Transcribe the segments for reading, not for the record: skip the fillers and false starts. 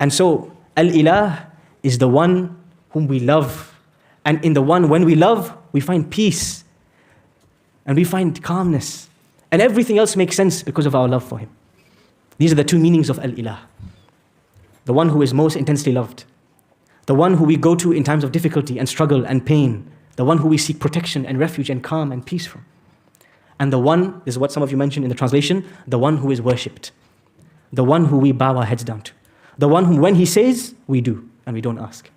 And so, Al-Ilah is the one whom we love. And in the one, when we love, we find peace. And we find calmness. And everything else makes sense because of our love for Him. These are the two meanings of Al-Ilah. The one who is most intensely loved. The one who we go to in times of difficulty and struggle and pain. The one who we seek protection and refuge and calm and peace from. And the one, is what some of you mentioned in the translation, the one who is worshipped. The one who we bow our heads down to. The one who, when He says, we do, and we don't ask.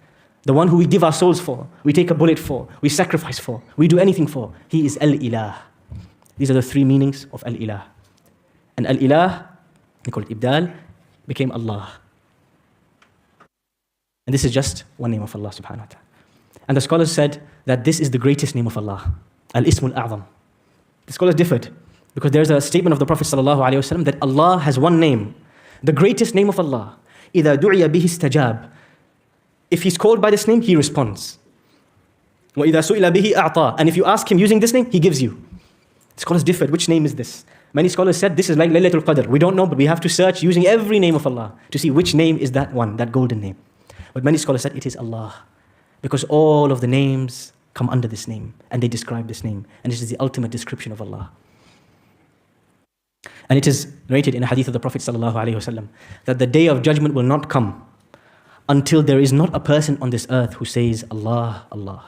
The one who we give our souls for, we take a bullet for, we sacrifice for, we do anything for. He is Al-Ilah. These are the three meanings of Al-Ilah. And Al-Ilah, they call it Ibdal, became Allah. And this is just one name of Allah subhanahu wa ta'ala. And the scholars said that this is the greatest name of Allah, Al-Ismul A'zam. The scholars differed because there's a statement of the Prophet sallallahu alaihi wasallam that Allah has one name, the greatest name of Allah. إِذَا دُعِيَ بِهِ اسْتَجَابَ. If He's called by this name, He responds. وَإِذَا سُئِلَ بِهِ أَعْطَى. And if you ask Him using this name, He gives you. The scholars differed. Which name is this? Many scholars said this is like Laylatul Qadr. We don't know, but we have to search using every name of Allah to see which name is that one, that golden name. But many scholars said it is Allah. Because all of the names come under this name and they describe this name. And this is the ultimate description of Allah. And it is narrated in a hadith of the Prophet ﷺ that the day of judgment will not come until there is not a person on this earth who says Allah, Allah.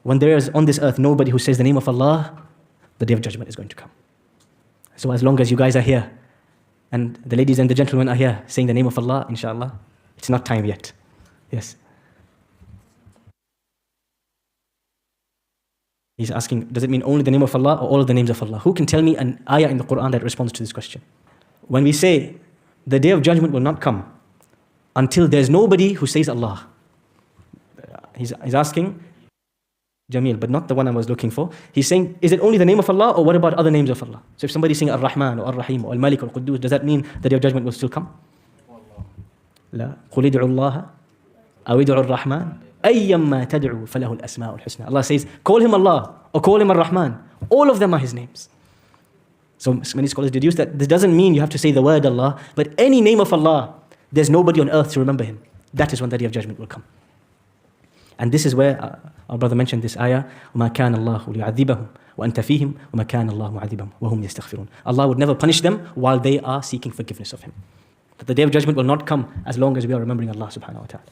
When there is on this earth nobody who says the name of Allah, the day of judgment is going to come. So as long as you guys are here, and the ladies and the gentlemen are here saying the name of Allah, inshallah, it's not time yet. Yes. He's asking, does it mean only the name of Allah or all of the names of Allah? Who can tell me an ayah in the Quran that responds to this question? When we say the day of judgment will not come until there's nobody who says Allah. He's asking, Jamil, but not the one I was looking for. He's saying, is it only the name of Allah or what about other names of Allah? So if somebody's saying Ar-Rahman or Ar-Rahim or Al-Malik or Al-Quddus, does that mean the day of judgment will still come? لا قل ادعوا الله أو ادعوا الرحمن أيما تدعوا فله الأسماء الحسنى. Allah says, call Him Allah or call Him Ar-Rahman. All of them are His names. So many scholars deduce that this doesn't mean you have to say the word Allah, but any name of Allah, there's nobody on earth to remember Him. That is when the day of judgment will come. And this is where our brother mentioned this ayah, وَمَا كَانَ اللَّهُ لِيُعَذِّبَهُمْ وَأَنْتَ فِيهِمْ وَمَا كَانَ اللَّهُ مُعَذِّبَهُمْ وَهُمْ يَسْتَغْفِرُونَ. Allah would never punish them while they are seeking forgiveness of Him. But the day of judgment will not come as long as we are remembering Allah subhanahu wa ta'ala.